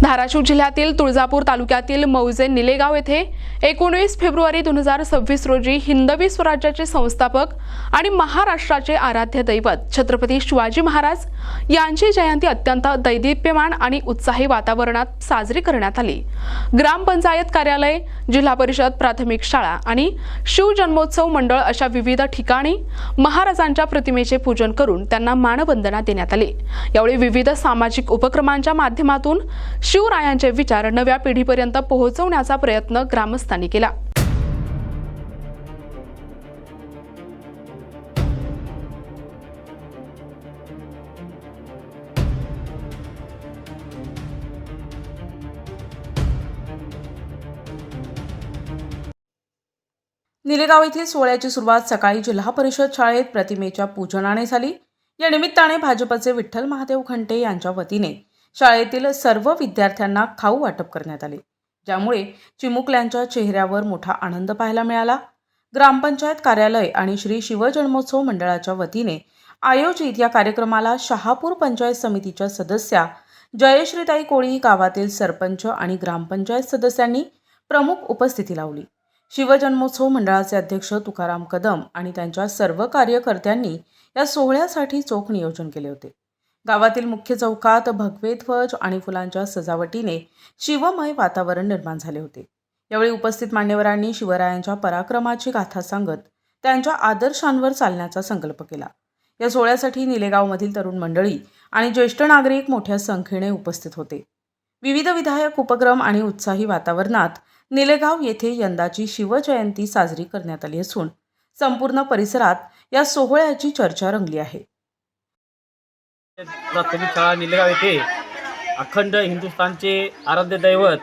धाराशिव जिल्ह्यातील तुळजापूर तालुक्यातील मौजे निलेगाव येथे 19 फेब्रुवारी 2026 रोजी हिंदवी स्वराज्याचे संस्थापक आणि महाराष्ट्राचे आराध्य दैवत छत्रपती शिवाजी महाराज यांची जयंती अत्यंत दैदिप्यमान आणि उत्साही वातावरणात साजरी करण्यात आली। ग्रामपंचायत कार्यालय, जिल्हा परिषद प्राथमिक शाळा आणि शिवजन्मोत्सव मंडळ अशा विविध ठिकाणी महाराजांच्या प्रतिमेचे पूजन करून त्यांना मानवंदना देण्यात आली। यावेळी विविध सामाजिक उपक्रमांच्या माध्यमातून शिवरायांचे विचार नव्या पिढीपर्यंत पोहोचवण्याचा प्रयत्न ग्रामस्थांनी केला। निलेगाव येथील सोहळ्याची सुरुवात सकाळी जिल्हा परिषद शाळेत प्रतिमेच्या पूजनाने झाली। या निमित्ताने भाजपचे विठ्ठल महादेव खंटे यांच्या वतीने शाळेतील सर्व विद्यार्थ्यांना खाऊ वाटप करण्यात आले, ज्यामुळे चिमुकल्यांच्या चेहऱ्यावर मोठा आनंद पाहायला मिळाला। ग्रामपंचायत कार्यालय आणि श्री शिवजन्मोत्सव मंडळाच्या वतीने आयोजित या कार्यक्रमाला शहापूर पंचायत समितीच्या सदस्या जयश्रीताई कोळी, गावातील सरपंच आणि ग्रामपंचायत सदस्यांनी प्रमुख उपस्थिती लावली। शिवजन्मोत्सव मंडळाचे अध्यक्ष तुकाराम कदम आणि त्यांच्या सर्व कार्यकर्त्यांनी या सोहळ्यासाठी चोख नियोजन केले होते। गावातील मुख्य चौकात भगवे ध्वज आणि फुलांच्या सजावटीने शिवमय वातावरण निर्माण झाले होते। यावेळी उपस्थित मान्यवरांनी शिवरायांच्या पराक्रमाची गाथा सांगत त्यांच्या आदर्शांवर चालण्याचा संकल्प केला। या सोहळ्यासाठी निलेगावमधील तरुण मंडळी आणि ज्येष्ठ नागरिक मोठ्या संख्येने उपस्थित होते। विविध विधायक उपक्रम आणि उत्साही वातावरणात निलेगाव येथे यंदाची शिवजयंती साजरी करण्यात आली असून संपूर्ण परिसरात या सोहळ्याची चर्चा रंगली आहे। प्राथमिक शाळा निलेगाव येथे अखंड हिंदुस्थानचे आराध्य दैवत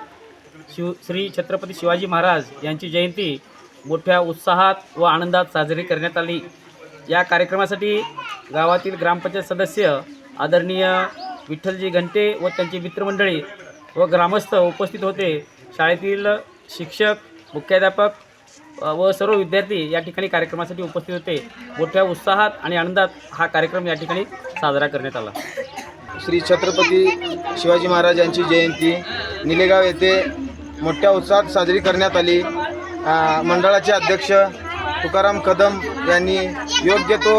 श्री छत्रपती शिवाजी महाराज यांची जयंती मोठ्या उत्साहात व आनंदात साजरी करण्यात आली। या कार्यक्रमासाठी गावातील ग्रामपंचायत सदस्य आदरणीय विठ्ठलजी घंटे व त्यांची मित्रमंडळी व ग्रामस्थ उपस्थित होते। शाळेतील शिक्षक, मुख्याध्यापक व सर्व विद्यार्थी या ठिकाणी कार्यक्रमासाठी उपस्थित होते। मोठ्या उत्साहात आणि आनंदात हा कार्यक्रम या ठिकाणी साजरा करण्यात आला। श्री छत्रपती शिवाजी महाराज यांची जयंती निलेगाव येथे मोठ्या उत्साहात साजरी करण्यात आली। मंडळाचे अध्यक्ष तुकाराम कदम यांनी योग्य तो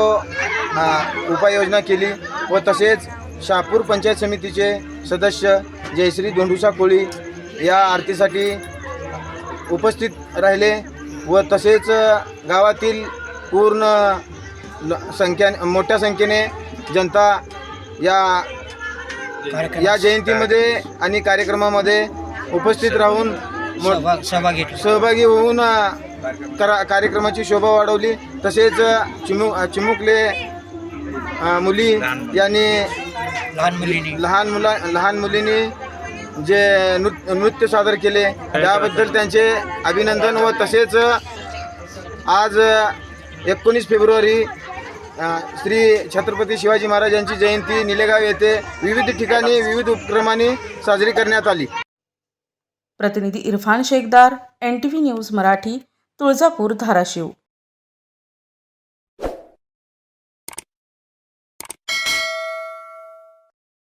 उपाययोजना केली व तसेच शहापूर पंचायत समितीचे सदस्य जयश्री धोंडुसा कोळी या आरतीसाठी उपस्थित राहिले व तसेच गावातील पूर्ण मोठ्या संख्येने जनता या जयंतीमध्ये आणि कार्यक्रमामध्ये उपस्थित राहून सहभागी होऊन कार्यक्रमाची शोभा वाढवली। तसेच चिमुकले मुली यांनी लहान मुलींनी जे नृत्य सादर केले त्याबद्दल त्यांचे अभिनंदन व तसेच आज 19 फेब्रुवारी श्री छत्रपती शिवाजी महाराज यांची जयंती निलेगाव येथे विविध ठिकाणी विविध उपक्रमांनी साजरी करण्यात आली। प्रतिनिधी इरफान शेखदार, NTV न्यूज मराठी, तुळजापूर, धाराशिव।